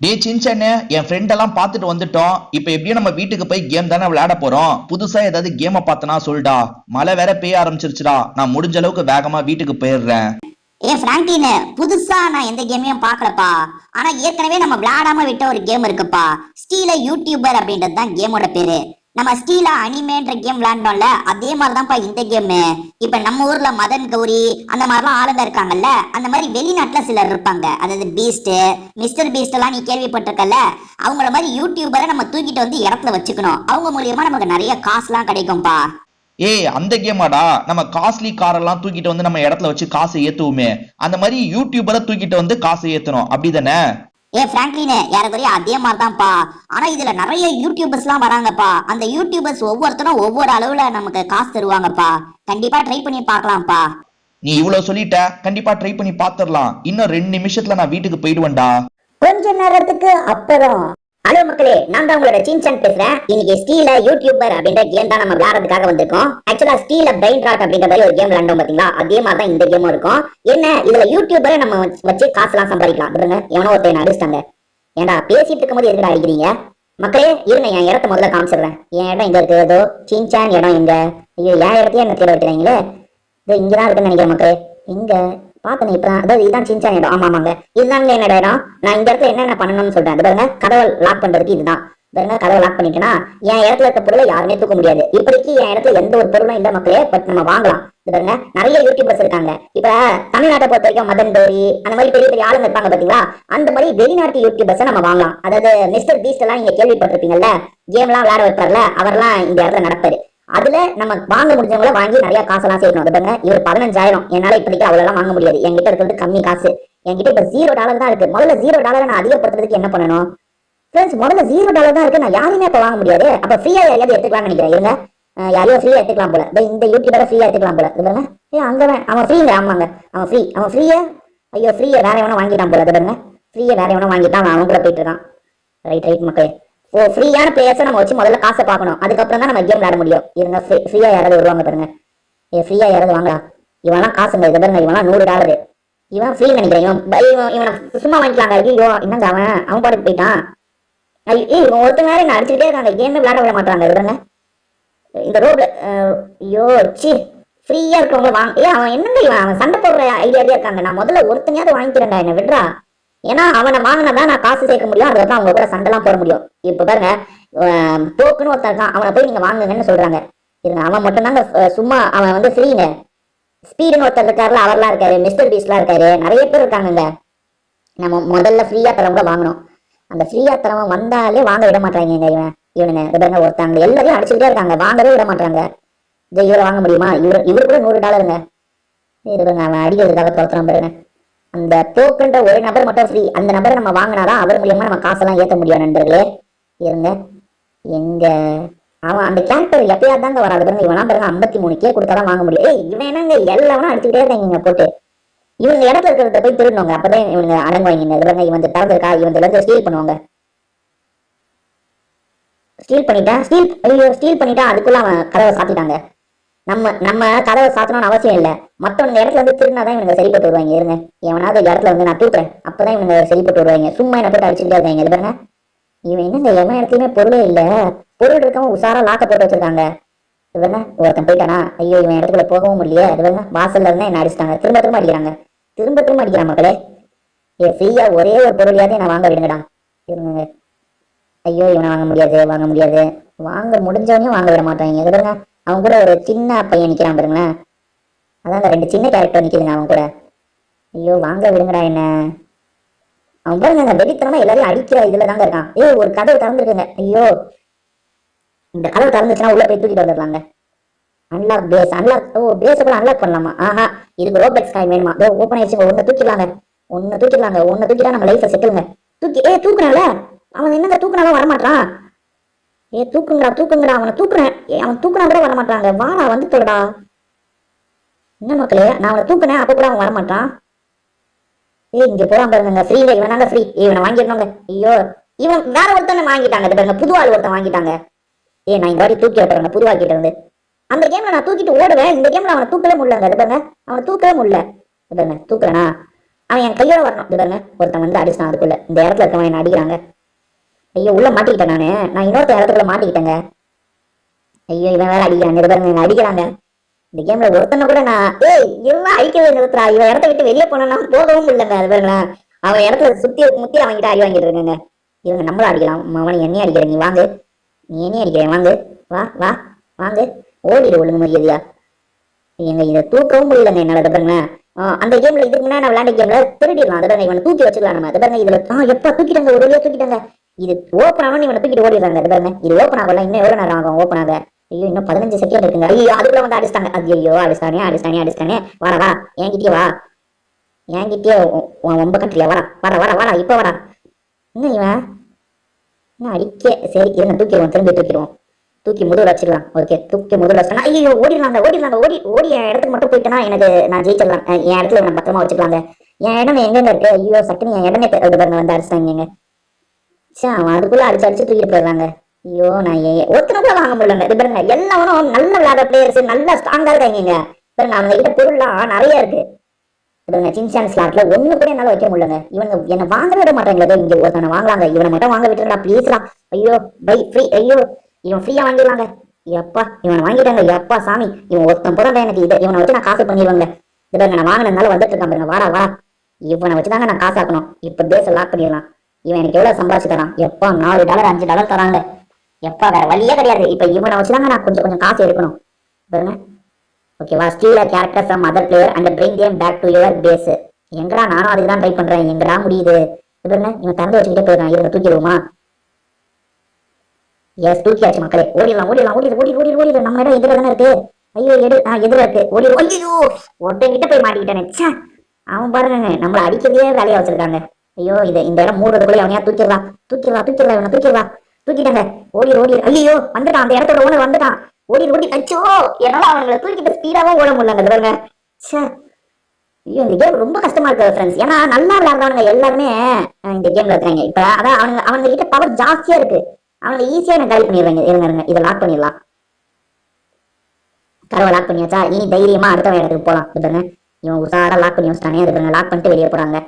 டே சின்சன்னு என் friend எல்லாம் பார்த்துட்டு வந்துட்டோம். இப்ப எப்படியும் நம்ம வீட்டுக்கு போய் கேம் தானே விளையாட போறோம். புதுசா ஏதாவது கேமை பார்த்தனா சொல்டா. மழை வேற பெய்ய ஆரம்பிச்சிருச்சுடா. நான் முடிஞ்ச அளவுக்கு வேகமா வீட்டுக்கு போயிடுறேன். பிராங்க்லின், புதுசா நான் எந்த கேமையும் பாக்கலப்பா. ஆனா ஏற்கனவே நம்ம விளையாடாம விட்ட ஒரு கேம் இருக்குப்பா. ஸ்டீல யூடியூபர் அப்படின்றது தான் கேமோட பேரு. நம்ம ஸ்டீல அனிமேன்ற கேம் விளையாண்டோம்ல, அதே மாதிரிதான்ப்பா இந்த கேம். இப்ப நம்ம ஊர்ல மதன் கௌரி அந்த மாதிரிலாம் ஆளுங்க இருக்காங்கல்ல, அந்த மாதிரி வெளிநாட்டுல சிலர் இருப்பாங்க. அதாவது பீஸ்ட், மிஸ்டர் பீஸ்ட் எல்லாம் நீ கேள்விப்பட்டிருக்கல. அவங்கள மாதிரி யூடியூபரை நம்ம தூக்கிட்டு வந்து இடத்துல வச்சுக்கணும். அவங்க மூலியமா நமக்கு நிறைய காசுலாம் கிடைக்கும்பா. ஏய், அந்த கேமாடா. நம்ம காஸ்ட்லி காரெல்லாம் தூக்கிட்டு வந்து நம்ம இடத்துல வச்சு காசை ஏத்துவோமே, அந்த மாதிரி யூடியூபரை தூக்கிட்டு வந்து காசை ஏத்தணும், அப்படிதானே? பிராங்க்லின், யாருக்குரிய அதே மாதிரிதான்ப்பா. ஆனா இதுல நிறைய யூடியூபர்ஸ் எல்லாம் வராங்கப்பா. அந்த யூடியூபர்ஸ் ஒவ்வொருத்தரும் ஒவ்வொரு அளவுல நமக்கு காசு தருவாங்கப்பா. கண்டிப்பா ட்ரை பண்ணி பார்க்கலாம்ப்பா. நீ இவ்வளவு சொல்லிட்ட, கண்டிப்பா ட்ரை பண்ணி பாத்துரலாம். இன்னும் 2 நிமிஷத்துல நான் வீட்டுக்கு போயிடுவேன்டா. கொஞ்ச நேரத்துக்கு அப்புறம். ஹலோ மக்களே, நான் தான் உங்களோட சின்சான் பேசுறேன். இன்னைக்கு ஸ்டீல யூடியூபர் அப்படின்ற கேம் தான் நம்ம விளையாடுறதுக்காக வந்திருக்கோம். ஆக்சுவலா ஸ்டீல பிரெயின் ராட் அப்படின்ற மாதிரி ஒரு கேம் விளையாண்டோம் பாத்தீங்களா, அதே மாதிரி தான் இந்த கேமும் இருக்கும். என்ன, இதுல யூடியூபரை நம்ம வச்சு காசுலாம் சம்பாதிக்கலாம். பாருங்க, எவனோ ஒருத்தர் அடிச்சிட்டாங்க. ஏன்டா பேசிட்டு இருக்கும் போது எதுக்கு அடிக்கிறீங்க? மக்களே இருங்க, என் இடத்த முதல்ல காமிச்சிடுறேன். என் இடம் இங்க இருக்கு. ஏதோ சின்சான் இடம் எங்க? ஐயோ, என் இடத்தையே என்ன தேட விட்டுறீங்களே. இது இங்கதான் இருக்குன்னு நினைக்கிறேன் மக்களே. இங்க பாத்தேன் இப்பதான். அதாவது இதுதான் சின்சான் இடம். ஆமாங்க, இதுதாங்க என்னோட இடம். நான் இந்த இடத்துல என்னென்ன பண்ணணும்னு சொல்றேன். அது பாருங்க, கதவை லாக் பண்றதுக்கு இதுதான். பாருங்க, கதவை லாக் பண்ணிட்டேன்னா என் இடத்துல இருக்க பொருளை யாருமே தூக்க முடியாது. இப்படிக்கு என் இடத்துல எந்த ஒரு பொருளும் இல்ல மக்களே. பட் நம்ம வாங்கலாம். இது பாருங்க, நிறைய யூடியூபர்ஸ் இருக்காங்க. இப்ப தமிழ்நாட்டை பொறுத்த வரைக்கும் மதன் கௌரி அந்த மாதிரி பெரிய பெரிய ஆளுங்க இருப்பாங்க பாத்தீங்களா, அந்த மாதிரி வெளிநாட்டு யூடியூபர்ஸை நம்ம வாங்கலாம். அதாவது மிஸ்டர் பீஸ்ட் எல்லாம் நீங்க கேள்விப்பட்டிருப்பீங்கல்ல, கேம் எல்லாம் விளையாட வைப்பார்ல, அவரெல்லாம் இந்த இடத்துல நடப்பாரு. அதுல நம்ம வாங்க முடிஞ்சவங்கள வாங்கி நிறைய காசெல்லாம் சேர்க்கணும். அது பாருங்க, இவர் 15,000. என்னால இப்போதைக்கு அவ்வளவு வாங்க முடியாது. என்கிட்ட இருக்கிறது கம்மி காசு. என்கிட்ட இப்ப $0 தான் இருக்கு. முதல்ல $0 நான் அதிகப்படுத்துறதுக்கு என்ன பண்ணணும் ஃப்ரெண்ட்ஸ்? முதல்ல $0 தான் இருக்கு. நான் யாருமே இப்ப வாங்க முடியாது. அப்ப ஃப்ரீயா யாரையாவது எடுத்துக்கலாம்னு நினைக்கிறேன். இருங்க, யாரையோ ஃப்ரீயா எடுத்துக்கலாம் போல. இந்த யூடியூபரை ஃப்ரீயா எடுத்துக்கலாம் போல. இது பாருங்க, அங்க அவன் ஃப்ரீங்க. ஆமாங்க, அவன் ஃப்ரீயா. ஐயோ, ஃப்ரீயா வேற எவனோ வாங்கிட்டான் போல. அது பாருங்க, ஃப்ரீயா வேற எவனோ வாங்கிட்டான். அவன் கூட போயிட்டு இருக்கான். ரைட் மக்களே. ஃப்ரீயான பிளேயர்ஸை நம்ம வச்சு முதல்ல காசை பார்க்கணும். அதுக்கப்புறம் தான் நம்ம கேம் விளையாட முடியும். இருங்க, ஃப்ரீயா யாராவது வருவாங்க பாருங்க. ஃப்ரீயா யாராவது வாங்கலாம். இவெல்லாம் காசுங்க. இது பாருங்க, இவெல்லாம் $100. இவன் ஃப்ரீ நினைக்கிறேன். இவனை சும்மா வாங்கிக்கலாங்க. ஐயோ, என்னங்க அவன் பாட்டுக்கு போயிட்டான். இவன் ஒருத்தங்க வேற என்ன அடிச்சுக்கிட்டே இருக்காங்க. கேமே விளையாட விட மாட்டாங்க. இது பாருங்க, இந்த ரோட்ல. ஐயோ சி, ஃப்ரீயா இருக்கவங்க வாங்க. அவன் என்னங்க அவன் சண்டை போடுற ஐடியாவே இருக்காங்க. நான் முதல்ல ஒருத்தனையாவது வாங்கிக்கிறேன்டா, என்ன விடுறா. ஏன்னா அவனை வாங்கினாதான் நான் காசு சேர்க்க முடியும். அதுக்கப்புறம் அவங்க கூட சண்டைலாம் போட முடியும். இப்ப பாருங்க, போக்குன்னு ஒருத்தர் இருக்கான். அவனை போய் நீங்க வாங்குங்கன்னு சொல்றாங்க. இருங்க, அவன் மட்டும்தாங்க சும்மா. அவன் வந்து ஃப்ரீங்க. ஸ்பீடுன்னு ஒருத்தர் இருக்காருல, அவர்லாம் இருக்காரு. மிஸ்டர் பீஸ்ட்லாம் இருக்காரு. நிறைய பேர் இருக்காங்க. நம்ம முதல்ல ஃப்ரீயா தரவங்க வாங்கணும். அந்த ஃப்ரீயா தரவன் வந்தாலே வாங்க விட மாட்டாங்க இவனுங்க. பாருங்க, ஒருத்தாங்க எல்லாரையும் அடிச்சுக்கிட்டே இருக்காங்க. வாங்கவே விட மாட்டாங்க. இவரை வாங்க முடியுமா? இவரு கூட $100. இது பாருங்க, அவன் அடிக்கிறதுக்காக துரத்துறான் பாருங்க. அந்த போக்குன்ற ஒரு நபர் மட்டும் ஃப்ரீ. அந்த நபரை நம்ம வாங்கினாதான் அவர் மூலியமா நம்ம காசெல்லாம் ஏற்ற முடியும் நண்பர்களே. இருங்க, எங்க அவன் அந்த கேரக்டர் எப்பயாவது தாங்க வராது பாருங்க. இவனா பாருங்க, 53K கொடுத்தாதான் வாங்க முடியும். இவன் என்னங்க எல்லாரும் அடிச்சுக்கிட்டே இருக்காங்க போட்டு. இவங்க இடத்துல இருக்கிறத போய் திருடணுங்க. அப்பதான் இவங்க அடங்குவாங்க. பாருங்க, இவன் திறந்திருக்கா, இவன் ஸ்டீல் பண்ணுவாங்க. ஸ்டீல் பண்ணிட்டா அதுக்குள்ள அவன் கதவை சாத்திட்டாங்க. நம்ம கதவை சாத்தணும்னு அவசியம் இல்லை. மற்றவங்க இடத்துல வந்து திருநாதான் இவங்க சரிப்பட்டு வருவாங்க. இருங்க, எவனாவது இடத்துல வந்து நான் தூக்குறேன், அப்பதான் இவங்க சரிப்பட்டு வருவாங்க. சும்மா என்ன போட்டு அடிச்சுட்டே இருக்காங்க. இது பாருங்க, இவன் என்னங்க எவன் இடத்துலயுமே பொருளே இல்லை. பொருள் இருக்கவன் உசாரா லாக்க போட்டு வச்சிருக்காங்க. இது பாருங்க, ஒருத்தன் போயிட்டானா. ஐயோ, இவன் இடத்துக்குள்ள போகவும் முடியலையே. அது பாருங்க, வாசல்ல இருந்தா என்ன அடிச்சிட்டாங்க. திரும்ப அடிக்கிறாங்க. அடிக்கிறான் மக்களே. ஃப்ரீயா ஒரே ஒரு பொருளையாவது நான் வாங்க விடுங்கடா. இருங்க, ஐயோ, இவனை வாங்க முடியாது. வாங்க முடிஞ்சவனையும் வாங்க விட மாட்டாங்க. இது பாருங்க, அவன் கூட ஒரு சின்ன பையன் நிக்கிறான் பாருங்களேன். அதான் 2 சின்ன கேரக்டர் நிக்குதுங்க அவன் கூட. ஐயோ, வாங்க விடுங்கடா என்ன. அவன் பாருங்க, வெடித்தனமா எல்லாரையும் அடிக்கிற இதுல தாங்க இருக்கான். ஒரு கதவு திறந்துருக்குங்க. ஐயோ, இந்த கதவு திறந்துச்சுன்னா உள்ள போய் தூக்கிட்டு வந்துடலாங்க. Unlock base. பேஸை கூட அன்லாக் பண்ணலாமா? ஆஹா, இதுக்கு ரோப்ளெக்ஸ் காயின் வேணுமா? ஓப்பன் ஆயிடுச்சு. ஒன்னு தூக்கிடலாம். நம்ம லைஃபை செட்டிலுங்க. தூக்குறான்ல அவன். என்னங்க தூக்குனாலும் வரமாட்டான். தூக்குங்கடா. அவனை தூக்குறேன். அவன் தூக்குனா கூட வரமாட்டாங்க. வாடா, வந்து தொடுடா. என்ன மக்களே, நான் அவனை தூக்குனேன், அப்ப கூட அவன் வரமாட்டான். இங்க போறான் பாருங்க. ஃப்ரீங்க, இவன் தாங்க ஃப்ரீ. இவனை வாங்கிடணுங்க. ஐயோ, இவன் வேற ஒருத்தனை வாங்கிட்டாங்க. பாருங்க, புது ஆள் ஒருத்தன் வாங்கிட்டாங்க. நான் இந்த வாட்டி தூக்கி வைக்கிறேன் புது ஆள் கிட்ட இருந்து. அந்த கேம்ல நான் தூக்கிட்டு ஓடுவேன். இந்த கேம்ல அவனை தூக்கவே முடியலங்க. அது பாருங்க, அவனை தூக்கவே முடியல. பாருங்க, தூக்குறேனா? அவன் என் கையோட வரணும். இது பாருங்க, ஒருத்தன் வந்து அடிச்சான். அதுக்குள்ள இந்த இடத்துல இருக்கவன் என்ன அடிக்கிறாங்க. ஐயோ, உள்ள மாட்டிக்கிட்டேன் நான் இன்னொருத்த இடத்துக்குள்ள மாட்டிக்கிட்டேங்க. ஐயோ, இவன் வேற அடிக்கிறாங்க. இது பாருங்க, அடிக்கிறாங்க. இந்த கேம்ல ஒருத்தனை கூட நான் இவன் அடிக்கவே நிறுத்துறா. இவன் இடத்த விட்டு வெளியே போனா போகவும் இல்லைங்க. அது பாருங்களேன், அவன் இடத்துல சுத்தி முத்தி அவங்க கிட்ட அடி வாங்கிட்டு இருக்காங்க. இவங்க நம்மளும் அடிக்கலாம். அவனை என்னையும் அடிக்கிற, நீ வாங்கு, நீ என்னையும் அடிக்கிறேன், வாங்கு, வா வா வாங்கு, ஓடிடு ஒழுங்கு மரியாதையா. எங்க இதை தூக்கவும் முடியலங்க என்னால. அது பாருங்களேன், அந்த கேம்ல இதுக்கு முன்னாடி நான் விளையாண்ட கேம்ல திருடிடலாம். அது பாருங்க, இவனை தூக்கி வச்சுக்கலாம் நம்ம. அது பாருங்க, இதுல எப்ப தூக்கிட்டாங்க, ஒரு வழியா தூக்கிட்டாங்க. இது ஓப்பன் ஆகணும், இவனை தூக்கிட்டு ஓடிடுறாங்க. அது பாருங்க, இது ஓப்பன் ஆகல. இன்னும் எவ்வளவு நேரம் ஆகும் ஓப்பன் ஆக? ஐயோ, இன்னும் 15 செகண்ட் இருக்குங்க. ஐயோ, அதுக்குள்ள வந்து அடிச்சிட்டாங்க. ஐயோ, அடிச்சிட்டானே. வாடா, என்கிட்டயே வா, என்கிட்டயே ரொம்ப கட்டுறியா? வாடா, இப்ப வாடா. இன்னும் இவன் இன்னும் அடிக்க. சரி இருங்க, தூக்கிடுவோம், திரும்பி தூக்கி முதல் வச்சிடலாம். ஓகே, தூக்கி முதல் வச்சா ஐயோ ஓடிடலாங்க. ஓடி என் இடத்துக்கு மட்டும் போயிட்டேன்னா எனக்கு நான் ஜெயிச்சிடலாம். என் இடத்துல நான் பத்திரமா வச்சுக்கலாங்க. என் இடம் எங்கெங்க இருக்கு? ஐயோ, சட்டுன்னு என் இடமே பாருங்க வந்து அடிச்சிட்டாங்க. அவன் அதுக்குள்ள அடிச்சு தூக்கிட்டு போயிடுறாங்க. ஐயோ, நான் ஒருத்தனை கூட வாங்க முடியலங்க. இது பாருங்க, எல்லாரும் நல்ல விளையாட பிளேயர்ஸ், நல்ல ஸ்ட்ராங்கா இருக்காங்க. பாருங்க, அவங்க கிட்ட பொருள்லாம் நிறைய இருக்கு. பாருங்க, சின்சான் ஸ்லாட்ல ஒண்ணு கூட என்னால வைக்க முடியலங்க. இவங்க என்ன வாங்க விட மாட்டாங்களே. இங்க ஒருத்தனை வாங்கலாங்க, இவனை மட்டும் வாங்க விட்டுறா ப்ளீஸ்லாம். ஐயோ பை ஃப்ரீ. ஐயோ, இவன் ஃப்ரீயா வாங்கிடலாங்க. எப்பா, இவனை வாங்கிட்டாங்க. எப்பா சாமி, இவன் ஒருத்தன் போறாங்க எனக்கு. இவனை வச்சு நான் காசு பண்ணிடுவாங்க. இது பாருங்க, நான் வாங்கினதுனால வந்துட்டு இருக்கான் பாருங்க. வா, இவனை வச்சுதாங்க நான் காசு ஆக்கணும். இப்ப பேச லாக் பண்ணிடலாம். இவன் எனக்கு எவ்வளவு சம்பாதிச்சு தரான்? எப்பா, $4 $5 தராங்க. எப்பா, வேற வழியே கிடையாது. இப்ப இவனை வச்சுதாங்க நான் கொஞ்சம் காசு எடுக்கணும். பாருங்க, ஓகேவா? Steal character from other player and bring them back to your base. எங்கடா, நானும் அதுக்கு தான் ட்ரை பண்றேன். எங்கடா முடியுது? பாருங்க, இவன் திறந்து வச்சுக்கிட்டே போயிடறான். இவங்க தூக்கிடுவோமா? எஸ், தூக்கியாச்சு மக்களே. ஓடிடலாம். நம்ம இடம் எதிர தானே இருக்கு. ஐயோ, எதிர இருக்கு. ஓடிடும். ஐயோ, ஒருத்தங்கிட்ட போய் மாட்டிக்கிட்டேன். அவன் பாருங்க, நம்மள அடிக்கிறதே வேலையா வச்சிருக்காங்க. ஐயோ, இந்த இடம் மூடுறதுக்குள்ள அவனையா தூக்கிடலாம். இவனை தூக்கிட்டாங்க. ஓடி. ஐயோ, வந்துட்டான். அந்த இடத்தோட ஓனர் வந்துட்டான். ஓடி. அச்சோ, என்னால அவங்களை தூக்கிட்டு ஸ்பீடாவா ஓட முடியலங்க. பாருங்க, ஐயோ, இந்த கேம் ரொம்ப கஷ்டமா இருக்கு ஃப்ரெண்ட்ஸ். ஏன்னா நல்லா விளையாடுறவங்க எல்லாருமே இந்த கேம்ல இருக்காங்க. இப்ப அதான் அவங்க கிட்ட பவர் ஜாஸ்தியா இருக்கு. அவங்க ஈஸியா எனக்கு காலி பண்ணிடுறாங்க. இருங்க, இதை லாக் பண்ணிடலாம். கதவை லாக் பண்ணியாச்சா? இனி தைரியமா அடுத்த இடத்துக்கு போலாம். பாருங்க, இவன் உசாரா லாக் பண்ணி வச்சுட்டானே. அது பாருங்க, லாக் பண்ணிட்டு வெளியே போறாங்க.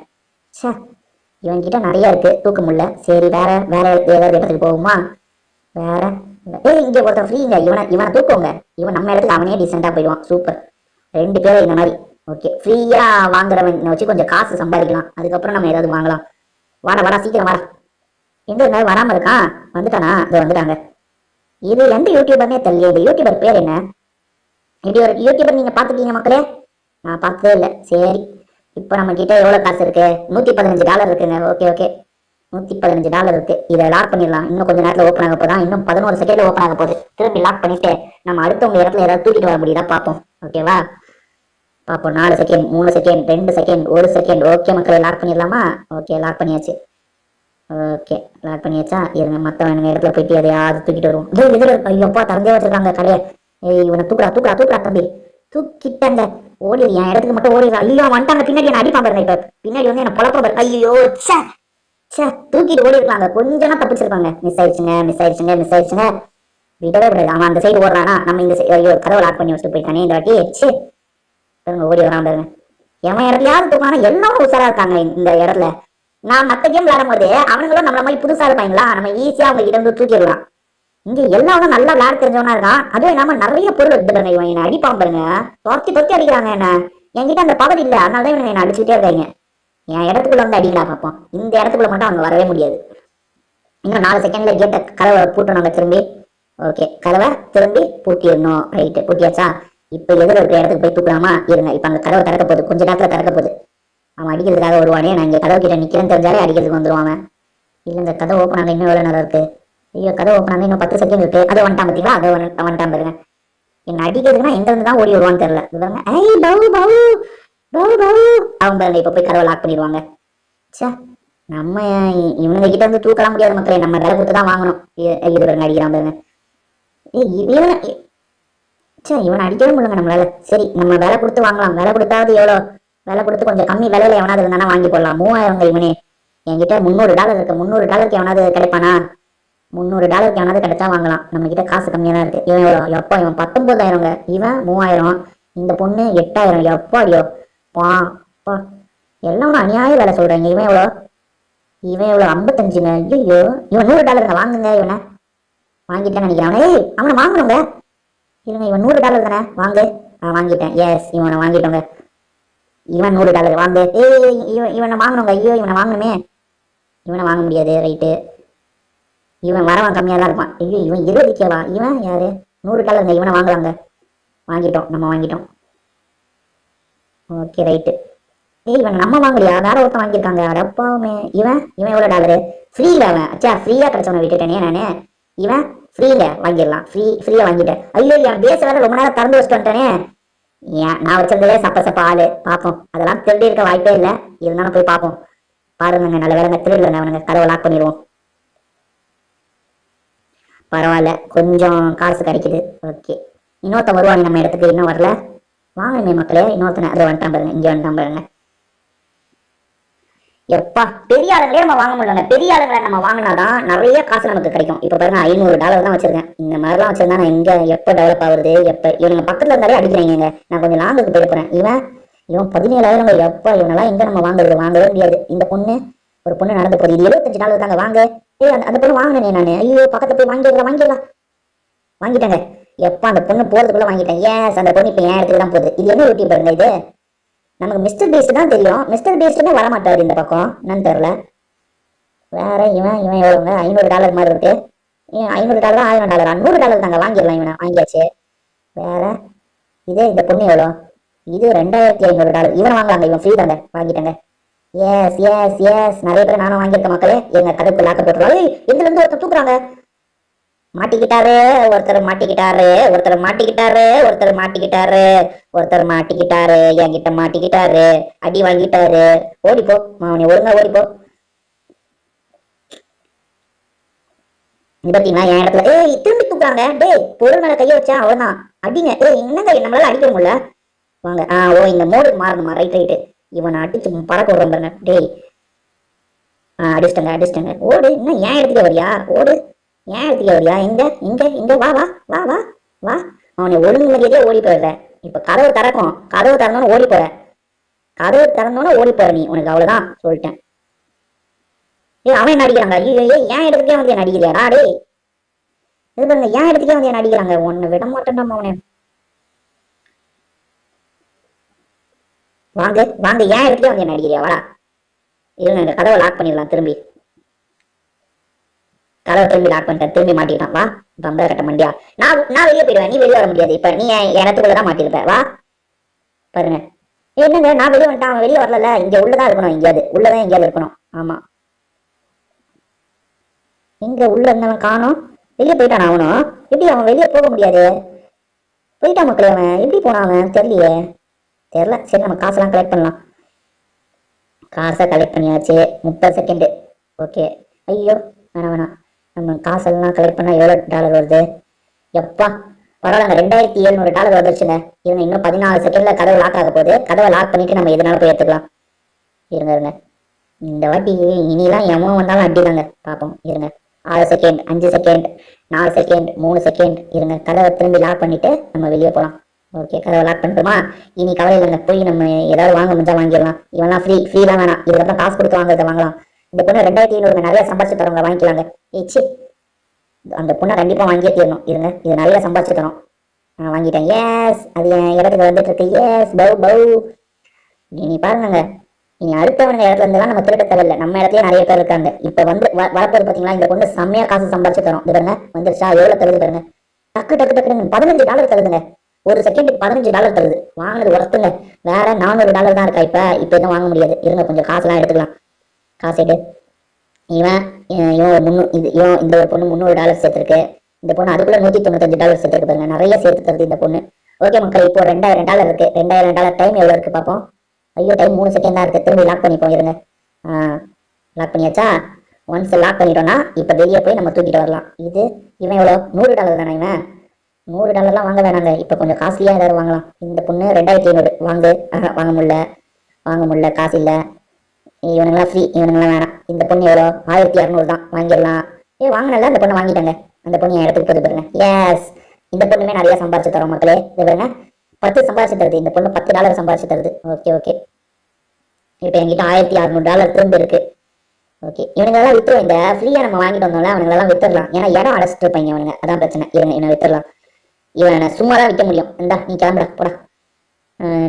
இவன் கிட்ட நிறைய இருக்கு, தூக்க முடியல. சரி, வேற ஏதாவது இடத்துக்கு போகுமா? வேற இங்க ஒருத்தன் ஃப்ரீங்க. இவனை தூக்குவோங்க. இவன் நம்ம இடத்துக்கு அவனே டீசெண்டா போயிடுவான். சூப்பர், 2 பேரும் இந்த மாதிரி. ஓகே, ஃப்ரீயா வாங்குறவன் வச்சு கொஞ்சம் காசு சம்பாதிக்கலாம். அதுக்கப்புறம் நம்ம ஏதாவது வாங்கலாம். வாடா, சீக்கிரம் வாடா. எங்க இருந்தாலும் வராம இருக்கான். வந்துட்டானா? இது வந்துட்டாங்க. இது எந்த யூடியூபர்னே தெரியல. இந்த யூடியூபர் பேர் என்ன? இப்படி ஒரு யூடியூபர் நீங்க பாத்துட்டீங்க மக்களே? நான் பார்த்ததே இல்லை. சரி, இப்போ நம்ம கிட்ட எவ்வளவு காசு இருக்கு? $115 இருக்குங்க. ஓகே, $115 இருக்கு. இதை லாக் பண்ணிடலாம். இன்னும் கொஞ்சம் நேரத்துல ஓப்பன் ஆக போதான். இன்னும் 11 செகண்ட்ல ஓப்பன் ஆக போகுது. திரும்பி லாக் பண்ணிட்டு நம்ம அடுத்தவங்க இடத்துல ஏதாவது தூக்கிட்டு வர முடியுதா பார்ப்போம். ஓகேவா? பார்ப்போம். 4 second, 3 second, 2 second, 1 second. Okay மக்களை, லாக் பண்ணிடலாமா? ஓகே, லாக் பண்ணியாச்சு. ஓகே, லாக் பண்ணியாச்சா? இருங்க, மற்றவங்க இடத்துல போயிட்டு எதையாவது தூக்கிட்டு வருவோம். இதுல ஐயோப்பா, திறந்தே வச்சிருக்காங்க கடையை. இவனை தூக்குறா தம்பி. தூக்கிட்டாங்க. ஓடி, என் இடத்துக்கு மட்டும் ஓடிடுறா. ஐயோ, வந்துட்டாங்க. பின்னாடி என்ன அடிப்பான் பாருங்க. இப்ப பின்னாடி வந்து என்ன பொழப்ப பாரு. ஐயோ, தூக்கிட்டு ஓடி இருக்காங்க. கொஞ்சமா தப்பிச்சிருப்பாங்க. மிஸ் ஆயிடுச்சுங்க. விடவே விடாது. அவன் அந்த சைடு ஓடுறானா, நம்ம இந்த ஐயோ, கதவை லாக் பண்ணி வச்சுட்டு போயிட்டானே இந்த வாட்டி. ஓடி வரான் பாருங்க. எவன் இடத்துல யாரும் தூக்கானா எல்லாரும் உசாரா இருக்காங்க இந்த இடத்துல. நான் மத்த கேம் விளையாடும் போது அவனுங்களும் நம்மள மாதிரி புதுசா இருப்பாங்களா, நம்ம ஈஸியா அவங்க கிட்ட வந்து தூக்கிடலாம். இங்க எல்லாரும் நல்லா விளையாட தெரிஞ்சவனா இருக்கான். அதுவும் இல்லாம நிறைய பொருள் எடுத்துட்டாங்க. இவன் என்ன அடிப்பான் பாருங்க. தொத்தி அடிக்கிறாங்க என்ன. என்கிட்ட அந்த பவர் இல்ல, அதனாலதான் இவங்க என்ன அடிச்சுட்டே இருக்காங்க. என் இடத்துக்குள்ள வந்து அடிக்கலாம் பார்ப்போம். இந்த இடத்துக்குள்ள மட்டும் அவங்க வரவே முடியாது. இன்னும் 4 செகண்ட்ல கேட்ட கதவை பூட்டணும் திரும்பி. ஓகே, கதவை திரும்பி பூட்டிடணும். ரைட்டு, பூட்டியாச்சா? இப்ப எதிர இருக்கிற இடத்துக்கு போய் தூக்கலாமா? இருங்க, இப்ப அந்த கதவை திறக்க போகுது. கொஞ்ச நேரத்துல திறக்க போகுது. அவன் அடிக்கிறதுக்காக வருவானே. நான் இங்க கதவு கிட்ட நிக்கிறேன்னு தெரிஞ்சாலே அடிக்கிறதுக்கு வந்துருவாங்க. இல்ல, இந்த கதவை ஓப்பன் ஆக இன்னும் எவ்வளவு நேரம் இருக்கு? ஐயோ, கதவை ஓப்பன் ஆக இன்னும் 10 செகண்ட் இருக்கு. அதை வந்துட்டான் பாத்தீங்களா? அதை வந்துட்டான் பாருங்க. என்ன அடிக்கிறதுக்குன்னா எங்க இருந்து தான் ஓடி வருவான்னு தெரியல. அவன் பாருங்க, இப்ப போய் கதவை லாக் பண்ணிடுவாங்க. நம்ம இவனுங்க கிட்ட வந்து தூக்கலாம் முடியாத மக்களே. நம்ம விலை கொடுத்து தான் வாங்கணும். இது பாருங்க, அடிக்கிறான் பாருங்க. இவனை அடிக்கவே முடியல நம்மளால. சரி, நம்ம விலை கொடுத்து வாங்கலாம். விலை கொடுத்தாவது எவ்வளவு? விலை கொடுத்து கொஞ்சம் கம்மி விலையில எவனாவது இருந்தானா வாங்கி போடலாம். 3000 இவனே. என்கிட்ட $300 இருக்கு. $300 எவனாவது கிடைப்பானா? $300 எவனாவது கிடைச்சா வாங்கலாம். நம்ம கிட்ட காசு கம்மியா தான் இருக்கு. இவன் எவ்வளோ? எப்பா, இவன் 19,000. இவன் 3000. இந்த பொண்ணு 8000. எப்பாடியோ பா. எல்லாம் அநியாய வேலை சொல்றீங்க. இவன் எவ்வளோ 55ங்க. ஐயோ, இவன் $100 வாங்குங்க. இவனை வாங்கிட்டேன்னு நினைக்கிறேன். அவனை வாங்கணுங்க. இருங்க, இவன் $100 தானே, வாங்கு. வாங்கிட்டேன். எஸ், இவனை வாங்கிட்டோங்க. இவன் $100 வாங்கு. இவனை வாங்கணுங்க. ஐயோ, இவனை வாங்கணுமே. இவனை வாங்க முடியாது. ரைட்டு, இவன் வரவன் கம்மியாக தான் இருப்பான். ஐயோ, இவன் 20K. இவன் யாரு? $100. இவனை வாங்கலாங்க. நம்ம வாங்கிட்டோம். Okay, right. இவன் நம்ம வாங்கலையா, வேற ஒருத்தன் வாங்கியிருக்காங்க. அடப்பாவுமே. இவன் எவ்வளோ டாலரு? ஃப்ரீல அவன். அச்சா, ஃப்ரீயா கிடைச்சவனை விட்டுட்டேனே நானு. இவன் ஃப்ரீல வாங்கிடலாம். ஃப்ரீயா வாங்கிட்டேன். ஐயோ, என் பேச வேற ரொம்ப நேரம் திறந்து வச்சுட்டு வந்துட்டேனே. ஏன் நான் வச்சிருந்ததே சப்ப ஆளு. பார்ப்போம், அதெல்லாம் திருடி இருக்க வாய்ப்பே இல்லை. இருந்தாலும் போய் பார்ப்போம். பாருங்க, நல்ல வேலைங்க, திருடலங்க அவனுங்க. கதவை லாக் பண்ணிடுவோம். பரவாயில்ல, கொஞ்சம் காசு கிடைக்குது. ஓகே, இன்னொருத்தன் வருவாங்க நம்ம இடத்துக்கு. இன்னும் வரல. வாங்கணுமே மக்களே. இன்னொருத்தனை அதை வந்துட்டான் பாருங்க. இங்கே வந்துட்டான் பாருங்க. எப்பா, பெரிய ஆளுங்களே நம்ம வாங்க முடியலங்க. பெரிய ஆளுங்களை நம்ம வாங்கினாதான் நிறைய காசு நமக்கு கிடைக்கும். இப்ப பாருங்க, $500 தான் வச்சிருக்கேன். இந்த மாதிரிலாம் வச்சிருந்தா நான் எங்க எப்ப டெவலப் ஆகுறது? இவனுங்க பக்கத்துல இருந்தாலே அடிக்கிறீங்க. நான் கொஞ்சம் லாங்குக்கு போயிருப்பேன். இவன் 17,000. எப்பா, இவனெல்லாம் எங்க நம்ம வாங்கவே முடியாது. இந்த ஒரு பொண்ணு நடந்து போகுது. இது $75 தாங்க. வாங்க. அந்த பொண்ணு வாங்கினேன் நானு. ஐயோ, பக்கத்துல போய் வாங்கிடலாம். வாங்கிட்டேங்க. எப்பா, அந்த பொண்ணு போறதுக்குள்ள வாங்கிட்டேன். ஏஸ், அந்த பொண்ணு இப்ப என் இடத்துக்கு தான் போகுது. இது என்ன யூடியூப் பாருங்க இது? நமக்கு மிஸ்டர் பீஸ்ட் தான் தெரியும். மிஸ்டர் பீஸ்ட்டுமே வரமாட்டாரு இந்த பக்கம். என்னன்னு தெரியல. வேற இவன் எவ்வளவுங்க? $500 மாதிரி இருக்கு. $500, $1000, $100 தாங்க. வாங்கிடலாம். இவனை வாங்கியாச்சு. வேற இந்த பொண்ணு எவ்வளோ? இது $2500. இவனை வாங்கலாங்க. இவன் ஃப்ரீ தாங்க. வாங்கிட்டேங்க. எஸ், நிறைய பேர் நானும் வாங்கியிருக்க மக்களே. எங்க கதைக்கு லாக்க போட்டுருவாங்க. இதுல இருந்து ஒருத்தர் தூக்குறாங்க. மாட்டிக்கிட்டாரு. என்கிட்ட மாட்டிக்கிட்டாரு. அடி வாங்கிட்டாரு. ஓடிப்போ அவனை, ஒழுங்கா ஓடிப்போ. பாத்தீங்களா என் இடத்துல? திரும்பி தூக்குறாங்க. பொருள் மேல கைய வச்சா அவ்வளவுதான். அடிங்க. என்னங்க, நம்மளால அடிக்க முடியல. வாங்க. இந்த மோடுக்கு மாறணுமா? ரைட்டு. இவனை அடிச்சு பறக்க விடுறோம் பாருங்க. அடிச்சிட்டங்க. ஓடு. இன்னும் ஏன் இடத்துக்கு வரியா? ஓடு. ஏன் எடுத்துக்க வரியா? இங்க வா. அவனை ஒழுங்கு மரியாதையா ஓடி போயிடுற. இப்ப கதவு திறந்தோன்னு ஓடி போற. நீ உனக்கு அவ்வளவுதான் சொல்லிட்டேன். அவன் என்ன அடிக்கிறாங்க? ஏன் இடத்துக்கே வந்து என்ன அடிக்கிறியாடா? இது பாருங்க, ஏன் இடத்துக்கே வந்து என்ன அடிக்கிறாங்க? உன்னை விட மாட்டேன் அவனை. வாங்க. ஏன் இடத்துக்கே வந்து என்ன அடிக்கிறியா? வாடா. இருங்க, கதவை லாக் பண்ணிடலாம். திரும்பி லாக் பண்ணிட்டேன். திரும்பி மாட்டிக்கிட்டான். வா, பம்பர கட்ட மண்டியா. நான் வெளியே போயிடுவேன். நீ வெளியே வர முடியாது. இப்ப நீ இடத்துக்குள்ளதான் மாட்டிருப்ப. வா பாருங்க. என்னங்க, நான் வெளியே வந்துட்டான். அவன் வெளியே வரல. இங்க உள்ளதான் இருக்கணும். எங்கேயாவது இருக்கணும். ஆமா, இங்க உள்ள இருந்தவன் காணோம். வெளியே போயிட்டான். அவனும் எப்படி? அவன் வெளியே போக முடியாது. போயிட்டான் மக்களே. அவன் எப்படி போனான்? அவன் தெரியல. சரி, நம்ம காசெல்லாம் கலெக்ட் பண்ணலாம். காசை கலெக்ட் பண்ணியாச்சு. 30 செகண்ட். ஓகே. ஐயோ, வேணாம். நம்ம காசெல்லாம் கலெக்ட் பண்ணா எவ்வளோ டாலர் வருது? எப்பா, பரவாயில்ல. $2700 வந்துருச்சுங்க. இன்னும் 14 செகண்ட்ல கதவை லாக் ஆக போகுது. கதவை லாக் பண்ணிட்டு நம்ம எதனால போய் எடுத்துக்கலாம். இருங்க. இந்த வாட்டி இனிலாம் எவன் வந்தாலும் அடிதாங்க. பார்ப்போம். இருங்க. 6 செகண்ட், 5 செகண்ட், 4 செகண்ட், 3 செகண்ட். இருங்க, கதவை திரும்பி லாக் பண்ணிட்டு நம்ம வெளியே போகலாம். ஓகே, கதவை லாக் பண்ணிட்டோமா? இனி கவலை இல்லைங்க. போய் நம்ம ஏதாவது வாங்க முடிஞ்சா வாங்கிடலாம். இவெல்லாம் ஃப்ரீலாம் வேணாம். இதுக்கப்புறம் காசு கொடுத்து வாங்குறத வாங்கலாம். இந்த பொண்ணு 2500 நிறைய சம்பாதிச்சு தரவங்க வாங்கிக்கலாங்க. அந்த பொண்ணை கண்டிப்பா வாங்கியே தீரணும். இருங்க, இது நிறைய சம்பாதிச்சு தரோம். வாங்கிட்டேன். எஸ், அது என் இடத்துக்கு வந்துட்டு இருக்கு. எஸ், பவு. நீ பாருங்க, நீ அடுத்தவங்க இடத்துல இருந்தெல்லாம் நம்ம திருட்ட தேவையில்லை. நம்ம இடத்துலயே நிறைய பேர் இருக்காங்க. இப்ப வந்து வரப்போது பாத்தீங்களா? இந்த பொண்ணு செம்மையா காசு சம்பாதிச்சு தரும். இது பாருங்க, வந்துருச்சா? எவ்வளவு தருது பாருங்க. டக்கு $15 தருதுங்க. ஒரு செகண்டுக்கு $15 தருது. வாங்கினது ஒருத்துங்க. வேற $400 தான் இருக்கா. இப்ப எதுவும் வாங்க முடியாது. இருங்க, கொஞ்சம் காசுலாம் எடுத்துக்கலாம். காசு எடு. இவன் இந்த ஒரு பொண்ணு $300 சேர்த்திருக்கு. இந்த பொண்ணு அதுக்குள்ள $195 சேர்த்திருக்கு பாருங்க. நிறைய சேர்த்து தருது இந்த பொண்ணு. ஓகே மக்கள், இப்போ $2000 இருக்கு. $2000 டைம் எவ்வளவு இருக்கு பார்ப்போம். ஐயோ, டைம் 3 செகண்ட் தான் இருக்கு. திரும்பி லாக் பண்ணிப்போம். இருங்க, லாக் பண்ணியாச்சா? ஒன்ஸ் லாக் பண்ணிட்டோம்னா இப்ப வெளியே போய் நம்ம தூக்கிட்டு வரலாம். இவன் எவ்வளோ? $100 தானே? இவன் $100 வாங்க வேணாங்க. இப்ப கொஞ்சம் காஸ்ட்லியா ஏதாவது வாங்கலாம். இந்த பொண்ணு 2500 வாங்க முடியல. காசு இல்ல. இவனுங்களாம் ஃப்ரீ. இவனுங்களாம் வேணாம். இந்த பொண்ணு எவ்வளோ? 1200 தான். வாங்கிடலாம். வாங்கினல அந்த பொண்ணை வாங்கிட்டாங்க. அந்த பொண்ணு என் இடத்துக்கு போது பாருங்க. எஸ், இந்த பொண்ணுமே நிறைய சம்பாரிச்சு தரோம் மக்களே. இது பாருங்க, 10 சம்பாரிச்சு தருது. இந்த பொண்ணு $10 சம்பாரிச்சு தருது. ஓகே. இப்போ என்கிட்ட $1600 திரும்ப இருக்கு. ஓகே, இவனுங்கெல்லாம் வித்துரும். இந்த ஃப்ரீயா நம்ம வாங்கிட்டு வந்தோம்ல, அவனுங்களெல்லாம் வித்துடலாம். ஏன்னா இடம் அடைச்சிட்டு இருப்பாங்க அவனுங்க, அதான் பிரச்சனை. இவனை வித்துடலாம். இவனை சும்மா தான் விற்க முடியும். இந்தா நீ கிளம்புடா போடா.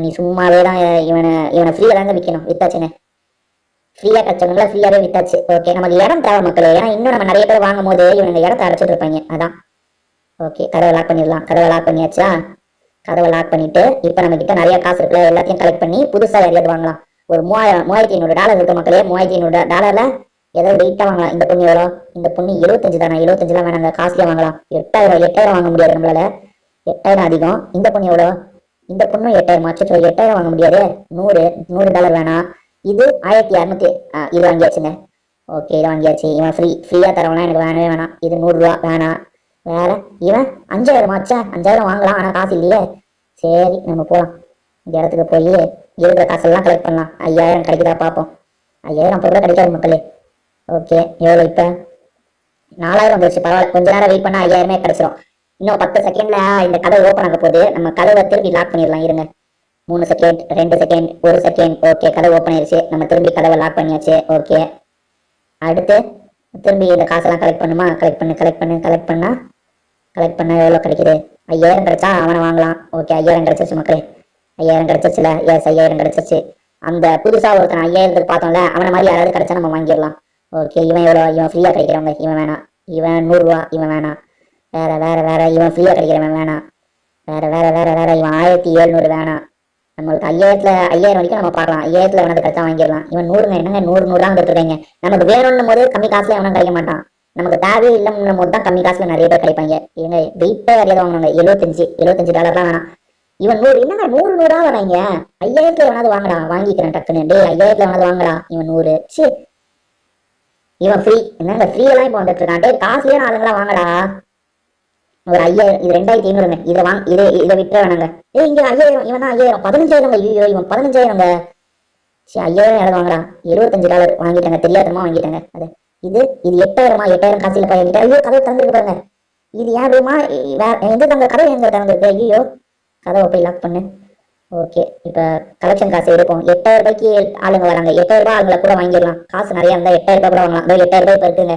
நீ சும்மாவே தான் இவனை ஃப்ரீயா தாங்க விற்கணும். வித்தாச்சுங்க, ஃப்ரீயா கச்சவங்கள ஃப்ரீயாவே வித்தாச்சு. ஓகே, நமக்கு இடம் தேவை மக்களே. ஏன்னா இன்னும் நம்ம நிறைய பேர் வாங்கும் போது இவனுங்க இடத்த அடைச்சிட்டு இருப்பாங்க, அதான். ஓகே, கதவை லாக் பண்ணிடலாம். கதவை லாக் பண்ணியாச்சா? கதவை லாக் பண்ணிட்டு இப்போ நம்ம கிட்ட நிறைய காசு இருக்குல்ல, எல்லாத்தையும் கலெக்ட் பண்ணி புதுசா யாரையாவது வாங்கலாம். ஒரு $3500 இருக்கு மக்களே. $3500 ஏதாவது வெயிட்டா வாங்கலாம். இந்த பொண்ணு எவ்வளோ? இந்த பொண்ணு 75 தானே? 75 வேணாங்க, காஸ்ட்லியா வாங்கலாம். 8000 வாங்க முடியாது நம்மளால. 8000 அதிகம். இந்த பொண்ணு எவ்வளோ? இந்த பொண்ணு 8000 ஆச்சு. 8000 வாங்க முடியாது. $100 வேணாம். இது 1200. இது வாங்கியாச்சுங்க. ஓகே, இதை வாங்கியாச்சு. இவன் ஃப்ரீயா தரவனா எனக்கு வேணவே வேணாம். இது $100 வேணாம். வேற இவன் 5000 ஆச்சா? 5000 வாங்கலாம், ஆனா காசு இல்லையே. சரி, நம்ம போலாம். இந்த இடத்துக்கு போய் இருக்கிற காசெல்லாம் கலெக்ட் பண்ணலாம். 5000 கிடைக்குதா பார்ப்போம். 5000 அப்போ கூட கிடைக்காது மக்களே. ஓகே, எவ்வளோ இப்போ? 4000 வந்துருச்சு. பரவாயில்ல, கொஞ்ச நேரம் வெயிட் பண்ணா 5000 கிடைச்சிரும். இன்னும் 10 செகண்ட்ல இந்த கதவை ஓப்பன் ஆக போகுது. நம்ம கதவை திருப்பி லாக் பண்ணிடலாம். இருங்க, 3 செகண்ட், 2 செகண்ட், 1 செகண்ட். ஓகே, கதவை ஓப்பன் ஆயிடுச்சு. நம்ம திரும்பி கதவை லாக் பண்ணியாச்சு. ஓகே, அடுத்து திரும்பி இந்த காசெல்லாம் கலெக்ட் பண்ணுமா? கலெக்ட் பண்ணா எவ்வளோ கிடைக்குது? 5000 கிடைச்சா அவனை வாங்கலாம். ஓகே, 5000 கிடைச்சிருச்சு மக்களே. 5000 கிடைச்சிருச்சுல? எஸ், 5000 கிடைச்சிருச்சு. அந்த புதுசா ஒருத்தன் 5000 பார்த்தோம்ல, அவனை மாதிரி யாராவது கிடைச்சா நம்ம வாங்கிடலாம். ஓகே, இவன் எவ்வளோ? இவன் ஃப்ரீயா கிடைக்கிறவங்க, இவன் வேணாம். இவன் $100, இவன் வேணாம். வேற இவன் ஃப்ரீயா கிடைக்கிறவன் வேணாம். வேற இவன் 1700 வேணாம். நம்மளுக்கு 5000 வரைக்கும் நம்ம பார்க்கலாம். 5000 வேணாது கிடைச்சா வாங்கிடலாம். இவன் 100, என்னங்க 100 தான் கொடுத்துருக்கீங்க. நமக்கு வேணும்னும் போது கம்மி காசுல அவனும் கிடைக்க மாட்டான். நமக்கு தேவையே இல்லைன்னும் போது தான் கம்மி காசுல நிறைய பேர் கிடைப்பாங்க. இவங்க வெயிட்டே வரையாத வாங்கினாங்க. $75 வேணாம். இவன் 100, என்னங்க 100 வராங்க. 5000 வேணாது வாங்கடா, வாங்கிக்கிறேன் டக்குன்னு. 5000 வேணாது வாங்கடா. இவன் 100. சரி, இவன் ஃப்ரீ. என்னங்க ஃப்ரீ எல்லாம் இப்போ வந்துட்டு இருக்கான். காசுலயே ஆளுங்களா வாங்கடா. ஒரு 5000, இது 2500. இதை விட்டுற வேணாங்க. இங்க 5000, இவன் தான் 5000. 15000. ஐயோ, இவன் 15000. சரி, 5000 யாராவது வாங்கடா. $75 வாங்கிட்டாங்க, தெரியாதமா வாங்கிட்டாங்க. அது இது 8000 காசுல வாங்கிட்டேன். ஐயோ, கதவை திறந்துருக்கு பாருங்க. இது ஏன் ரூமா? எங்க தங்க கதவை எங்க திறந்துருக்கு? ஐயோ, கதவை போய் லாக் பண்ணு. ஓகே, இப்ப கலெக்ஷன் காசு எடுப்போம். 8000 ஆளுங்க வராங்க. 8000 ஆளுங்களை கூட வாங்கிடலாம். காசு நிறைய இருந்தா 8000 கூட வாங்கலாம். 8000 இப்ப இருக்குங்க.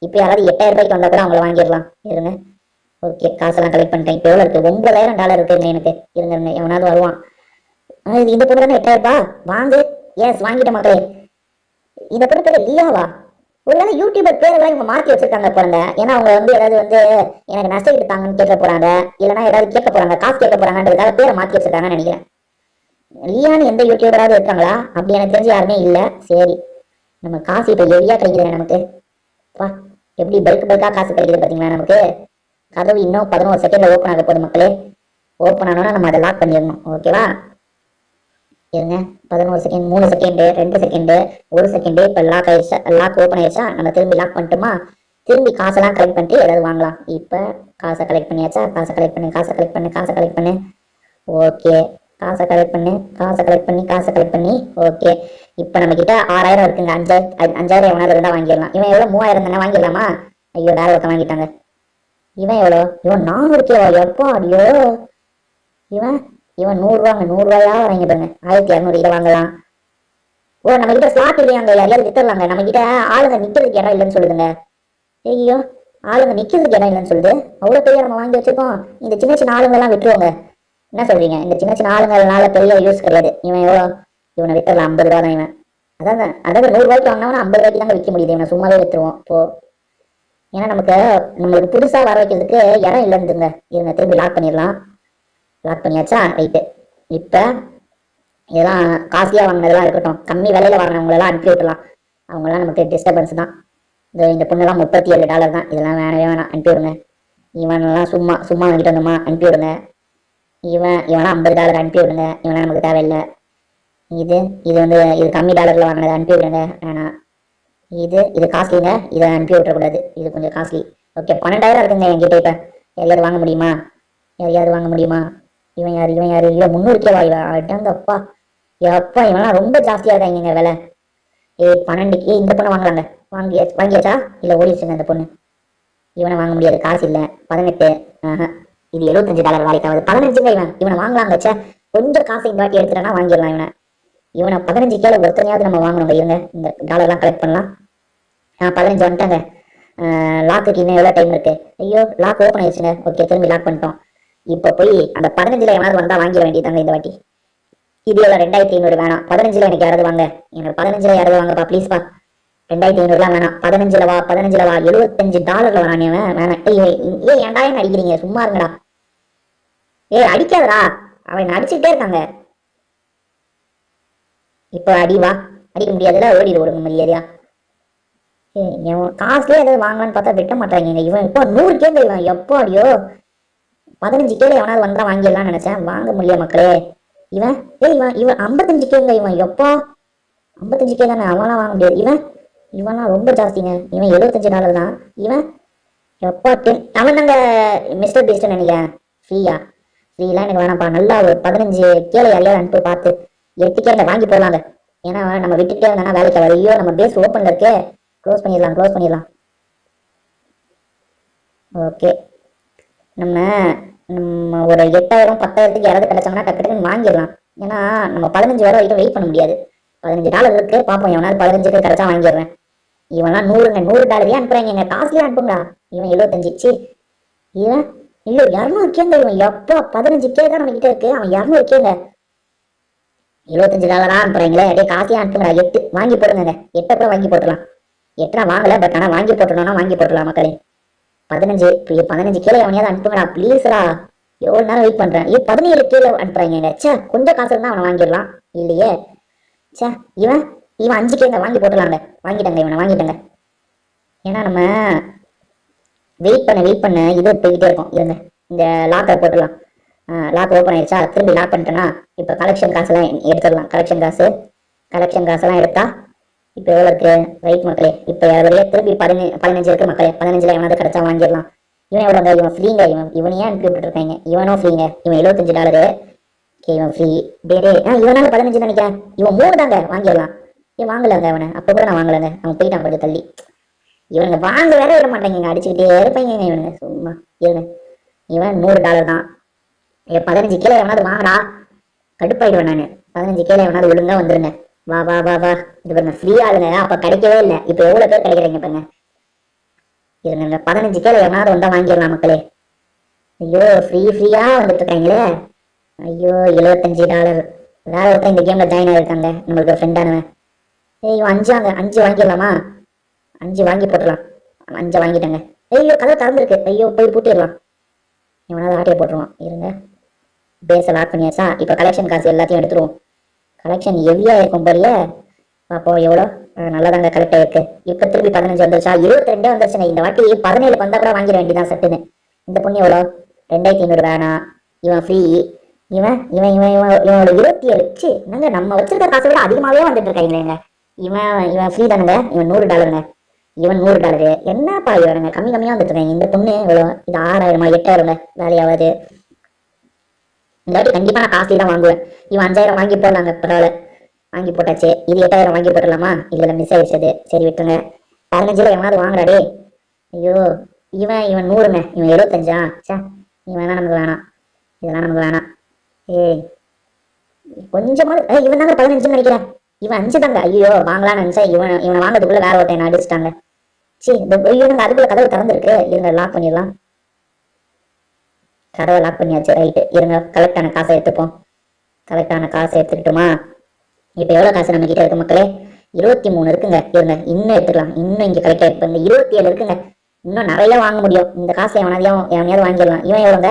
இப்ப யாராவது 8000 வந்தா கூட அவங்கள வாங்கிடலாம். இருங்க. ஓகே, காசெல்லாம் கலெக்ட் பண்ணிட்டேன். இப்போ எவ்வளோ இருக்கு? $9000 இருக்குங்க எனக்கு. இருங்க, எவனாவது வருவான். இந்த பொண்ணு தானே 8000 வாங்கு. எஸ், வாங்கிட்ட மக்களே. இந்த பொண்ணு பேரு லியாவா? ஒருவேளை யூடியூபர் பேரெல்லாம் இவங்க மாற்றி வச்சிருக்காங்க போறாங்க. ஏன்னா அவங்க ஏதாவது எனக்கு நஷ்டம் எடுத்தாங்கன்னு கேட்க போறாங்க, இல்லைன்னா ஏதாவது கேட்க போறாங்க, காசு கேட்க போறாங்கன்றதுக்காக பேரை மாற்றி வச்சிருக்காங்கன்னு நினைக்கிறேன். லியான்னு எந்த யூடியூபராவது இருக்காங்களா? அப்படி எனக்கு தெரிஞ்சு யாருமே இல்லை. சரி, நம்ம காசு இப்போ ஹெவியா கிடைக்குது நமக்கு. வா, எப்படி பல்கா காசு கிடைக்குது பார்த்தீங்களா நமக்கு. கதவு இன்னும் 11 செகண்ட்ல ஓப்பன் ஆக போகுது மக்களே. ஓப்பன் ஆனோன்னா நம்ம அதை லாக் பண்ணிடணும். ஓகேவா? இருங்க, 11 செகண்ட், 3 செகண்ட், 2 செகண்ட், 1 செகண்ட். இப்போ லாக் ஆயிடுச்சா? லாக் ஓப்பன் ஆயிடுச்சா? நம்ம திரும்பி லாக் பண்ணிட்டோமா? திரும்பி காசெல்லாம் கலெக்ட் பண்ணிட்டு ஏதாவது வாங்கலாம். இப்போ காசை கலெக்ட் பண்ணியாச்சா? காசை கலெக்ட் பண்ணு. ஓகே, காசை கலெக்ட் பண்ணி. ஓகே, இப்போ நம்ம கிட்ட 6000 இருக்குங்க. 5000 எவனாவது இருந்தா வாங்கிடலாம். இவன் எவ்வளோ? 3000 தானே, வாங்கிடலாமா? ஐயோ, வேற ஒருத்தன் வாங்கிட்டாங்க. இவன் எவ்வளோ? இவன் 400 எப்போ? ஐயோ, இவன் 100 வாங்க பாருங்க. 1200. இதை வாங்கலாம். ஓ, நம்ம கிட்ட ஸ்லாட் இல்லையாங்க, யாரையாவது வித்துடலாங்க. நம்ம கிட்ட ஆளுங்க நிக்கிறதுக்கு இடம் இல்லைன்னு சொல்லுதுங்க. ஐயோ, ஆளுங்க நிக்கிறதுக்கு இடம் இல்லைன்னு சொல்லுது. அவ்வளவு பெரிய நம்ம வாங்கி வச்சிருக்கோம். இந்த சின்ன ஆளுங்க எல்லாம் விட்டுருவாங்க. என்ன சொல்றீங்க? இந்த சின்ன ஆளுங்கனால பெரிய யூஸ் கிடையாது. இவன் எவ்வளோ? இவனை விட்டுடலாம். $50 தான் இவன். அதாவது $100 வாங்கினா $50 தாங்க விற்க முடியுது. இவனை சும்மாவே வித்துருவோம் இப்போ. ஏன்னா நம்மளுக்கு புதுசா வர வைக்கிறதுக்கு இடம் இல்லைன்னுங்க. இருங்க, திரும்பி லாக் பண்ணிடலாம். லாக் பண்ணியாச்சா? ரைட்டு. இப்போ இதெல்லாம் காஸ்ட்லியாக வாங்கினதெல்லாம் இருக்கட்டும். கம்மி விலையில வாங்கினவங்களெல்லாம் அனுப்பி விட்டுலாம். அவங்களாம் நமக்கு டிஸ்டர்பன்ஸ் தான். இந்த பொண்ணெல்லாம் $37 தான். இதெல்லாம் வேணவே வேணாம், அனுப்பி விடுங்க. இவனெல்லாம் சும்மா வாங்கிட்டு வந்தோமா, அனுப்பி விடுங்க. இவனா $50 அனுப்பி விடுங்க. இவனா நமக்கு தேவையில்லை. இது கம்மி டாலர்ல வாங்கினதை அனுப்பி விடுங்க. வேணாம். இது காஸ்ட்லிங்க. இதை அனுப்பி விட்டுறக்கூடாது. இது கொஞ்சம் காஸ்ட்லி. ஓகே, 12000 இருக்குங்க என்கிட்ட. இப்போ யாரையாவது வாங்க முடியுமா? இவன் யாரு? இல்லை, 300 வாய்வா? அடங்கப்பா, எப்பா, இவெல்லாம் ரொம்ப ஜாஸ்தியா இருக்காங்க விலை. 12க்கு இந்த பொண்ணை வாங்கலாங்க. வாங்கியாச்சா? இல்லை, ஓடிச்சுங்க இந்த பொண்ணு. இவனை வாங்க முடியாது, காசு இல்லை. 18. இது $75 வேலைக்காவது. 15ங்க இவனை வாங்கலாங்க. கொஞ்சம் காசு இந்த வாட்டி எடுத்துட்டா வாங்கிடலாம் இவனை. இவனை 15K ஒருத்தனையாவது நம்ம வாங்கணுங்க. இருங்க இந்த டாலர்லாம் கலெக்ட் பண்ணலாம். 15 வந்துட்டாங்க. லாக்குக்கு இன்னும் எவ்வளோ டைம் இருக்கு? ஐயோ லாக் ஓப்பன் ஆயிடுச்சுங்க. ஓகே திரும்பி லாக் பண்ணிட்டோம். இப்போ போய் அந்த 15ல எவனாவது வந்தா வாங்கிட வேண்டியதாங்க இந்த வாட்டி. இது எவ்வளோ 2500 வேணாம். 15ல எனக்கு யாராவது வாங்க. எனக்கு 15ல யாராவது வாங்கப்பா ப்ளீஸ்ப்பா. 2500 வேணாம். 15ல வா $75 வரானே வேணாம். ஏன்டா என்ன அடிக்கிறீங்க? சும்மா இருங்கடா. அடிக்காதடா. அவன் அடிச்சுக்கிட்டே இருக்காங்க. இப்போ அடி வா. அடிக்க முடியாதுல, ஓடிடு ஒரு மரியாதையா. காசுலேயே ஏதாவது வாங்கலான்னு பார்த்தா வெட்ட மாட்டாங்க இவன். இப்போ 100K இவன் எப்போ அடியோ 15K எவனாவது வந்தா வாங்கிடலாம்னு நினைச்சேன். வாங்க முடியல மக்களே. இவன் இவன் 55K இவன் எப்போ 55K தானே. அவன்லாம் வாங்க முடியாது. இவன்லாம் ரொம்ப ஜாஸ்திங்க. இவன் $75 தான். இவன் எப்போ அவன் தாங்க மிஸ்டர் பீஸ்ட்னு நினைக்கிறேன். ஃப்ரீலாம் எனக்கு வேணாம்ப்பா. நல்லா ஒரு 15K யாரையாவது அனுப்பி பார்த்து 8K வாங்கி போடலாங்க. ஏன்னா நம்ம விட்டுட்டே இருந்தானா வேலைக்கு ஆகாது. ஐயோ நம்ம பேஸ் ஓப்பன்ல இருக்கே. க்ளோஸ் பண்ணிடலாம். ஓகே நம்ம ஒரு 8000 10,000க்கு யாராவது கிடைச்சாங்கன்னா டக்குன்னு வாங்கிடலாம். ஏன்னா நம்ம 15 வரை வரைக்கும் வெயிட் பண்ண முடியாது. $15 இருக்கு. பார்ப்போம் எவனாவது 15க்கு கிடைச்சா வாங்கிடுறேன். இவன்லாம் $100 அனுப்புறாங்க. காசுலயே அனுப்புங்களா. இவன் 75. சி இவன் இல்ல 200K இவன் எப்போ 15K தான் நம்ம கிட்ட இருக்கு. அவன் 200K $75 அனுப்புறாங்களே. அப்படியே காசுலயே அனுப்புங்களா. 8 வாங்கி போடுங்க. 8 கூட வாங்கி போட்டுலாம். 8 வாங்கல பட் ஆனா வாங்கி போட்டுடலாம் மக்களே. 15K அவனையாவது அனுப்புங்கடா ப்ளீஸ்ரா. எவ்வளவு நேரம் வெயிட் பண்றேன். 17K அனுப்புறாங்க. சே கொஞ்சம் காசு இருந்தா அவனை வாங்கிடலாம் இல்லையே. சே இவன் 5K வாங்கி போட்டுலாங்க. வாங்கிட்டாங்க. ஏன்னா நம்ம வெயிட் பண்ண இது போய்கிட்டே இருக்கும். இருங்க இந்த லாக்கை போட்டுடலாம். லாக் ஓப்பன் ஆயிடுச்சா? திரும்பி லாக் பண்ணிட்டேன்னா இப்போ கலெக்ஷன் காசெல்லாம் எடுத்துடலாம். கலெக்ஷன் காசெல்லாம் எடுத்தா இப்போ எவ்வளோ இருக்கு? ரைட் மக்களே. இப்போ எவ்வளோ திரும்பி 15 இருக்கு மக்களே. 15ல எவனாவது கிடைச்சா வாங்கிடலாம். இவன் எவ்வளோங்க? இவன் ஃப்ரீங்க. இவன் ஏன் அனுப்பி விட்டுருக்காங்க? இவனும் ஃப்ரீங்க. இவன் $75. ஓகே இவன் ஃப்ரீ. இவனால 15 நினைக்கிறேன். இவன் 3 தாங்க. வாங்கிடலாம். வாங்கலங்க அவனை. அப்போ கூட நான் வாங்கலங்க. அவன் போயிட்டான் கொஞ்சம் தள்ளி. இவனுங்க வாங்க வேற விட மாட்டாங்க. அடிச்சுக்கிட்டே இருப்பாங்க இவனுங்க சும்மா. இவன் $100 தான். 15K எவனாவது வாங்கடா. கடுப்பாயிடுவேன் நான். 15K எவனாவது ஒழுங்கா வந்துருங்க. வா இது பாருங்க ஃப்ரீ ஆளுங்க. அப்ப கிடைக்கவே இல்லை. இப்ப எவ்வளவு பேர் கிடைக்கிறீங்க பாருங்க. இருங்க 15K எவனாவது வந்தா வாங்கிடலாம் மக்களே. ஐயோ ஃப்ரீயா வந்துட்டு இருக்காங்களே. ஐயோ $75. வேற ஒருத்தர் இந்த கேம்ல ஜாயின் ஆயிருக்காங்க. நம்மளுக்கு ஃப்ரெண்டானவன். இவன் 5 வாங்கிடலாமா? 5 வாங்கி போட்டுடலாம். 5 வாங்கிட்டாங்க. ஐயோ கதை திறந்துருக்கு. ஐயோ போய் பூட்டிடலாம். இவனாவது ஆட்டையை போட்டுருவான். இருங்க பேஸை லாக் பண்ணியாச்சா? இப்போ கலெக்ஷன் காசு எல்லாத்தையும் எடுத்துருவோம். கலெக்ஷன் ஹெவியா இருக்கும் போலியே. அப்போ எவ்வளோ நல்லதாங்க கலெக்ட் ஆயிருக்கு. இப்போ திரும்பி 15 வந்துருச்சா? 22 வந்துருச்சுங்க. இந்த வாட்டி 17க்கு வந்தா கூட வாங்கிட வேண்டியதான் சட்டுன்னு. இந்த பொண்ணு எவ்வளோ? 2500 வேணாம். இவன் ஃப்ரீ. இவன் 27. என்னங்க நம்ம வச்சிருக்க காசை விட அதிகமாவே வந்துட்டு இருக்காங்க. இவன் ஃப்ரீ தானுங்க. இவன் $100. இவன் $100. என்னப்பா இவனுங்க கம்மியா வந்துட்டு இருக்காங்க. இந்த பொண்ணு எவ்வளோ? இது 6000 8,000 வேலையாவது. இந்த வாட்டி கண்டிப்பா நான் காஸ்ட்லி தான் வாங்குவேன். இவன் 5000 வாங்கி போடலாங்க. பரவாயில்ல வாங்கி போட்டாச்சு. இது 8000 வாங்கி போட்டுடலாமா? இல்ல மிஸ் ஆயிடுச்சது. சரி விட்டுருங்க. 15ல எவனாவது வாங்குறாடே. ஐயோ இவன் 100ங்க. இவன் 75. சே இவன் நமக்கு வேணாம். இதெல்லாம் நமக்கு வேணாம். கொஞ்சமாவது இவன் தாங்க 15 நினைக்கிறேன். இவன் 5 தாங்க. ஐயோ வாங்கலாம்னு நினைச்சா இவனை வாங்கறதுக்குள்ள வேற ஒருத்தன் அடிச்சுட்டாங்க. சரி இவனுங்க அதுக்குள்ள கதவு திறந்துருக்கு. இருங்க லாக் பண்ணிடலாம். கதவை லாக் பண்ணியாச்சு. ரைட்டு இருங்க கலெக்ட் ஆன காசை எடுத்துப்போம். கலெக்ட் ஆன காசை எடுத்துக்கிட்டோமா? இப்போ எவ்வளோ காசு நம்ம கிட்ட இருக்கு மக்களே? 23 இருக்குங்க. இருங்க இன்னும் எடுத்துக்கலாம். இன்னும் இங்கே கலெக்ட் ஆயிருக்கு. 27 இருக்குங்க. இன்னும் நிறைய வாங்க முடியும். இந்த காசை எவனையாவது வாங்கிடலாம். இவன் எவ்வளோங்க?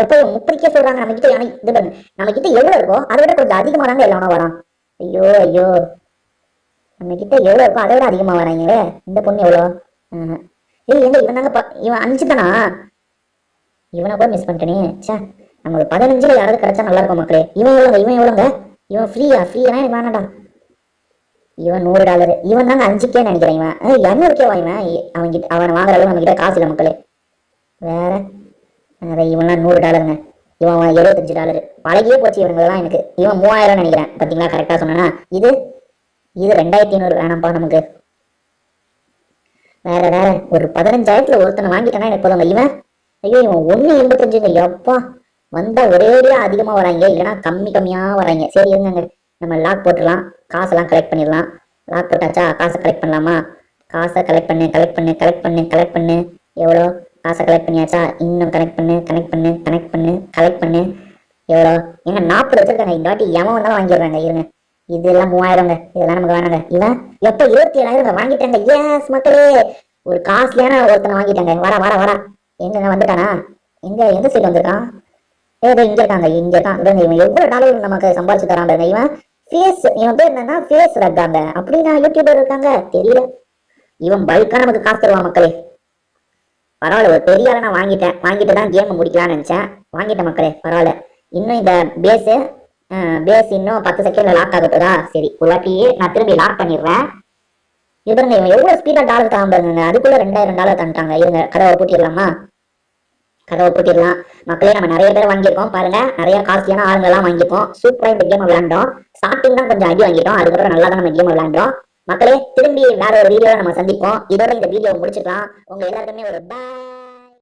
எப்போ 30K சொல்றாங்க. நம்ம கிட்ட இது பண்ணு. நம்ம கிட்ட எவ்வளோ இருக்கோ அதை விட கொஞ்சம் அதிகமா தாங்க எல்லாமே வரான். ஐயோ நம்ம கிட்ட எவ்வளோ இருக்கோ அதை விட அதிகமா வராங்களே. இந்த பொண்ணு எவ்வளோ? எங்க இவன் தாங்க இவன் 5 தானா? இவனை கூட மிஸ் பண்ணிட்டேனே. சே நமக்கு 15ல யாராவது கிடைச்சா நல்லா இருக்கும் மக்களே. இவன் எவ்வளோங்க? இவன் ஃப்ரீயா எனக்கு வேணாடா. இவன் $100. இவன் தாங்க 5K நினைக்கிறேன். இவன் 200K வாங்குவேன். அவன் வாங்குற அளவு நம்ம கிட்ட காசு இல்லை மக்களே. வேற இவன்லாம் $100ங்க. இவன் $75. பழகியே போச்சு இவனுங்கெல்லாம் எனக்கு. இவன் 3000 நினைக்கிறேன். பார்த்தீங்களா கரெக்டாக சொன்னா. இது 2500 வேணாம்ப்பா நமக்கு. வேற ஒரு 15,000த்துல ஒருத்தனை வாங்கிட்டேன்னா எனக்கு போதுங்க. இவன் ஐயோ இவன் 1.85. எப்பா வந்தா ஒரேடியா அதிகமா வராங்க. இல்லைன்னா கம்மியா வராங்க. சரி இருங்க நம்ம லாக் போட்டுடலாம், காசெல்லாம் கலெக்ட் பண்ணிடலாம். லாக் போட்டாச்சா? காசை கலெக்ட் பண்ணலாமா? காசை கலெக்ட் பண்ணு. எவ்வளோ? காசை கலெக்ட் பண்ணியாச்சா? இன்னும் கனெக்ட் பண்ணு. எவ்வளோ? ஏங்க 40 வச்சிருக்காங்க. இந்த வாட்டி எவன் வந்தாலும் வாங்கிடுறாங்க. இருங்க, இதெல்லாம் 3000ங்க. இதெல்லாம் நமக்கு வேணாங்க. இவன் எப்போ 27,000 வாங்கிட்டாங்க. எஸ் மக்களே, ஒரு காஸ்ட்லியான ஒருத்தனை வாங்கிட்டாங்க. வரா எங்க வந்துட்டானா? எந்த சைடு வந்திருக்கான்? இங்க இருக்கான். இவன் எவ்வளவு டாலர் நமக்கு சம்பாதிச்சு தரான் பாருங்க. இவன் பேர் என்னன்னா ஃபேஸ் ரக்காங்க. அப்படின்னா யூடியூபர் இருக்காங்க தெரியல. இவன் பல்கா நமக்கு காசு தருவான் மக்களே. பரவாயில்ல, ஒரு பெரிய ஆளை நான் வாங்கிட்டு தான் கேம் முடிக்கலாம்னு நினைச்சேன். வாங்கிட்டேன் மக்களே, பரவாயில்ல. இன்னும் இந்த பேஸ் இன்னும் 10 செகண்ட்ல லாக் ஆகட்டுதா? சரி, ஒரு வாட்டி நான் திரும்பி லாக் பண்ணிடுறேன். இவருங்க இவன் எவ்வளவு ஸ்பீடா டாலர் தரான் பாருங்க. அதுக்குள்ள $2000 தந்துட்டாங்க. இருங்க, கதவை பூட்டிடலாம் மக்களே. நம்ம நிறைய பேர் வாங்கியிருக்கோம் பாருங்க. நிறைய காஸ்ட்லியான ஆளுங்க எல்லாம் வாங்கியிருக்கோம். சூப்பரா இந்த கேம் விளையாண்டோம். ஸ்டார்டிங் தான் கொஞ்சம் அடி வாங்கிட்டோம், அதுக்கப்புறம் நல்லா தான் நம்ம கேம் விளையாண்டோம் மக்களே. திரும்பி வேற ஒரு வீடியோல நம்ம சந்திப்போம். இதோட இந்த வீடியோ முடிச்சுக்கலாம். உங்க எல்லாருக்குமே ஒரு பாய்.